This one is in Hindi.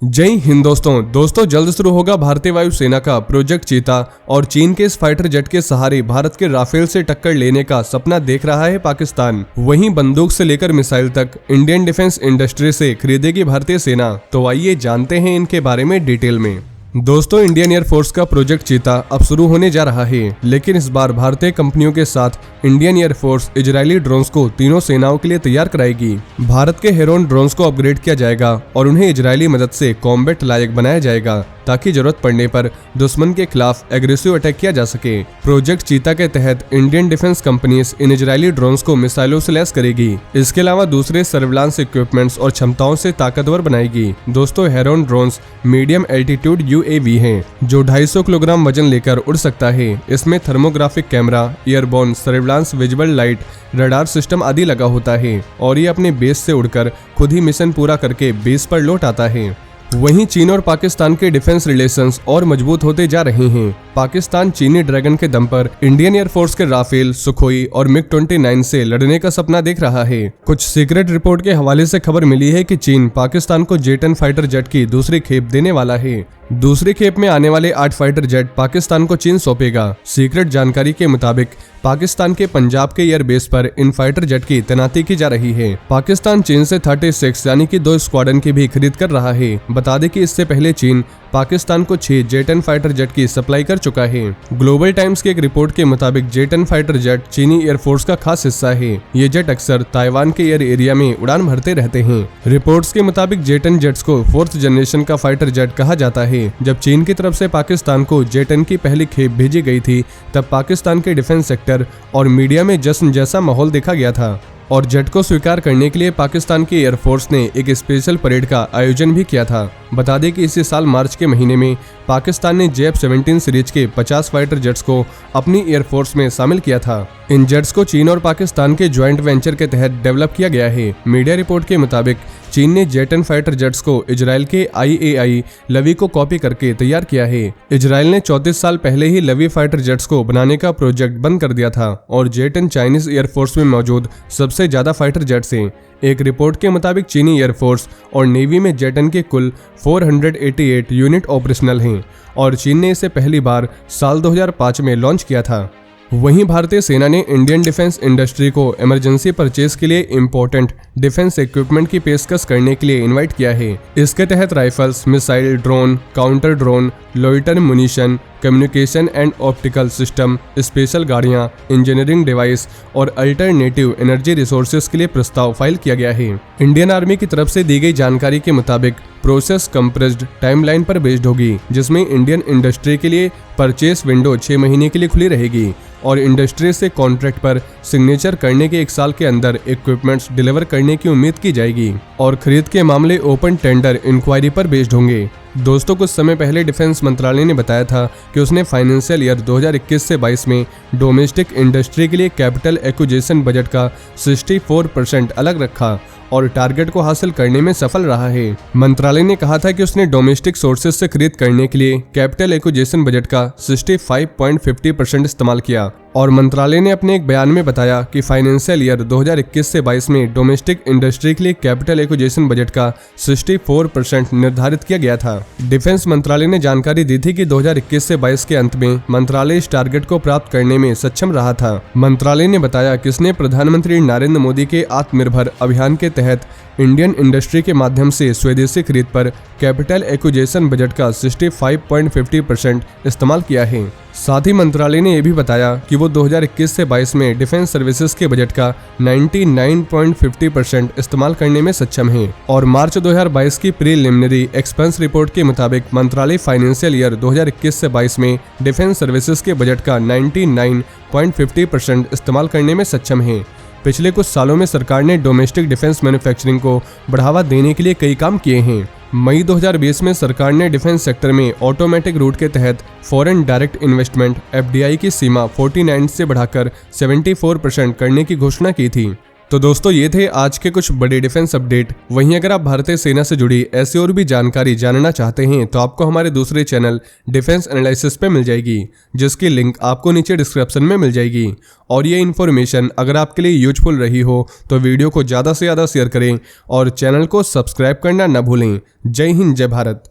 जय हिंद दोस्तों जल्द शुरू होगा भारतीय वायुसेना का प्रोजेक्ट चीता और चीन के इस फाइटर जेट के सहारे भारत के राफेल से टक्कर लेने का सपना देख रहा है पाकिस्तान। वहीं बंदूक से लेकर मिसाइल तक इंडियन डिफेंस इंडस्ट्री से खरीदेगी भारतीय सेना। तो आइए जानते हैं इनके बारे में डिटेल में। दोस्तों, इंडियन एयरफोर्स का प्रोजेक्ट चीता अब शुरू होने जा रहा है, लेकिन इस बार भारतीय कंपनियों के साथ इंडियन एयरफोर्स इजरायली ड्रोन्स को तीनों सेनाओं के लिए तैयार कराएगी। भारत के हेरोन ड्रोन्स को अपग्रेड किया जाएगा और उन्हें इजरायली मदद से कॉम्बैट लायक बनाया जाएगा ताकि जरूरत पड़ने पर दुश्मन के खिलाफ एग्रेसिव अटैक किया जा सके। प्रोजेक्ट चीता के तहत Indian defence companies in Israeli drones को मिसाइलों से लैस करेगी। इसके अलावा दूसरे सर्विलांस इक्विपमेंट्स और क्षमताओं से ताकतवर बनाएगी। दोस्तों, Heron drones medium altitude UAV हैं जो 250 किलोग्राम वजन लेकर उड़ सकता है। इसमें thermographic camera, airborne surveillance, visible light, radar system आदि लगा होता है और ये अपने बेस से उड़कर खुद ही मिशन पूरा करके बेस पर लौट आता है। वहीं चीन और पाकिस्तान के डिफेंस रिलेशंस और मजबूत होते जा रहे हैं। पाकिस्तान चीनी ड्रैगन के दम पर इंडियन एयरफोर्स के राफेल, सुखोई और MiG-29 से लड़ने का सपना देख रहा है। कुछ सीक्रेट रिपोर्ट के हवाले से खबर मिली है कि चीन पाकिस्तान को J-10 फाइटर जेट की दूसरी खेप देने वाला है। दूसरी खेप में आने वाले 8 फाइटर जेट पाकिस्तान को चीन सौंपेगा। सीक्रेट जानकारी के मुताबिक पाकिस्तान के पंजाब के एयरबेस पर इन फाइटर जेट की तैनाती की जा रही है। पाकिस्तान चीन से 36 यानी कि 2 स्क्वाड्रन की भी खरीद कर रहा है। बता दें कि इससे पहले चीन पाकिस्तान को 6 J-10 फाइटर जेट की सप्लाई कर चुका है। ग्लोबल टाइम्स की एक रिपोर्ट के मुताबिक J-10 फाइटर जेट चीनी एयरफोर्स का खास हिस्सा है। ये जेट अक्सर ताइवान के एयर एरिया में उड़ान भरते रहते हैं। रिपोर्ट्स के मुताबिक J-10 जेट्स को 4th जनरेशन का फाइटर जेट कहा जाता है। जब चीन की तरफ से पाकिस्तान को J-10 की पहली खेप भेजी गई थी, तब पाकिस्तान के डिफेंस सेक्टर और मीडिया में जश्न जैसा माहौल देखा गया था और जेट को स्वीकार करने के लिए पाकिस्तान की एयरफोर्स ने एक स्पेशल परेड का आयोजन भी किया था। बता दें कि इसी साल मार्च के महीने में पाकिस्तान ने JF-17 सीरीज के 50 फाइटर जेट्स को अपनी एयरफोर्स में शामिल किया था। इन जेट्स को चीन और पाकिस्तान के ज्वाइंट वेंचर के तहत डेवलप किया गया है। मीडिया रिपोर्ट के मुताबिक चीन ने J-10 फाइटर जेट्स को इजराइल के IAI लवी को कॉपी करके तैयार किया है। इजराइल ने 34 साल पहले ही लवी फाइटर जेट्स को बनाने का प्रोजेक्ट बंद कर दिया था और J-10 चाइनीज एयरफोर्स में मौजूद सबसे ज्यादा फाइटर जेट्स हैं। एक रिपोर्ट के मुताबिक चीनी एयरफोर्स और नेवी में J-10 के कुल 488 यूनिट ऑपरेशनल हैं और चीन ने इसे पहली बार साल 2005 में लॉन्च किया था। वहीं भारतीय सेना ने इंडियन डिफेंस इंडस्ट्री को इमरजेंसी परचेज के लिए इंपॉर्टेंट डिफेंस इक्विपमेंट की पेशकश करने के लिए इनवाइट किया है। इसके तहत rifles, missile, drone, counter drone, loiter munition, communication and optical system, special गाड़ियां, इंजीनियरिंग डिवाइस और अल्टरनेटिव एनर्जी रिसोर्सेज के लिए प्रस्ताव फाइल किया गया है। इंडियन आर्मी की तरफ से दी गई जानकारी के मुताबिक प्रोसेस कंप्रेस्ड टाइमलाइन पर बेस्ड होगी, जिसमें इंडियन इंडस्ट्री के लिए परचेस विंडो 6 महीने के लिए खुली रहेगी और इंडस्ट्री से कॉन्ट्रैक्ट पर सिग्नेचर करने के 1 साल के अंदर इक्विपमेंट्स डिलीवर करने की उम्मीद की जाएगी और खरीद के मामले ओपन टेंडर इंक्वायरी पर बेस्ड होंगे। दोस्तों, कुछ समय पहले डिफेंस मंत्रालय ने बताया था कि उसने फाइनेंशियल ईयर 2021 से 22 में डोमेस्टिक इंडस्ट्री के लिए कैपिटल एक्विजिशन बजट का 64% अलग रखा और टारगेट को हासिल करने में सफल रहा है। मंत्रालय ने कहा था कि उसने डोमेस्टिक सोर्सेज से खरीद करने के लिए कैपिटल एक्विजिशन बजट का 65.50% इस्तेमाल किया और मंत्रालय ने अपने एक बयान में बताया कि फाइनेंशियल ईयर 2021 से 22 में डोमेस्टिक इंडस्ट्री के लिए कैपिटल एक्विजिशन बजट का 64% निर्धारित किया गया था। डिफेंस मंत्रालय ने जानकारी दी थी कि 2021 से 22 के अंत में मंत्रालय इस टारगेट को प्राप्त करने में सक्षम रहा था। मंत्रालय ने बताया कि इसने प्रधानमंत्री नरेंद्र मोदी के आत्मनिर्भर अभियान के तहत इंडियन इंडस्ट्री के माध्यम से स्वदेशी खरीद पर कैपिटल एक्विजिशन बजट का 65.50% इस्तेमाल किया है। साथ ही मंत्रालय ने यह भी बताया कि वो 2021 से 22 में डिफेंस सर्विसेज के बजट का 99.50% इस्तेमाल करने में सक्षम है और मार्च 2022 की प्रीलिमिनरी एक्सपेंस रिपोर्ट के मुताबिक मंत्रालय फाइनेंशियल ईयर 2021 से 22 में डिफेंस सर्विसेज के बजट का 99.50% इस्तेमाल करने में सक्षम है। पिछले कुछ सालों में सरकार ने डोमेस्टिक डिफेंस मैन्युफैक्चरिंग को बढ़ावा देने के लिए कई काम किए हैं। मई 2020 में सरकार ने डिफेंस सेक्टर में ऑटोमेटिक रूट के तहत फॉरेन डायरेक्ट इन्वेस्टमेंट FDI की सीमा 49 से बढ़ाकर 74% करने की घोषणा की थी। तो दोस्तों ये थे आज के कुछ बड़े डिफेंस अपडेट। वहीं अगर आप भारतीय सेना से जुड़ी ऐसी और भी जानकारी जानना चाहते हैं तो आपको हमारे दूसरे चैनल डिफेंस एनालिसिस पे मिल जाएगी, जिसकी लिंक आपको नीचे डिस्क्रिप्शन में मिल जाएगी। और ये इन्फॉर्मेशन अगर आपके लिए यूजफुल रही हो तो वीडियो को ज़्यादा से ज़्यादा शेयर करें और चैनल को सब्सक्राइब करना न भूलें। जय हिंद, जय भारत।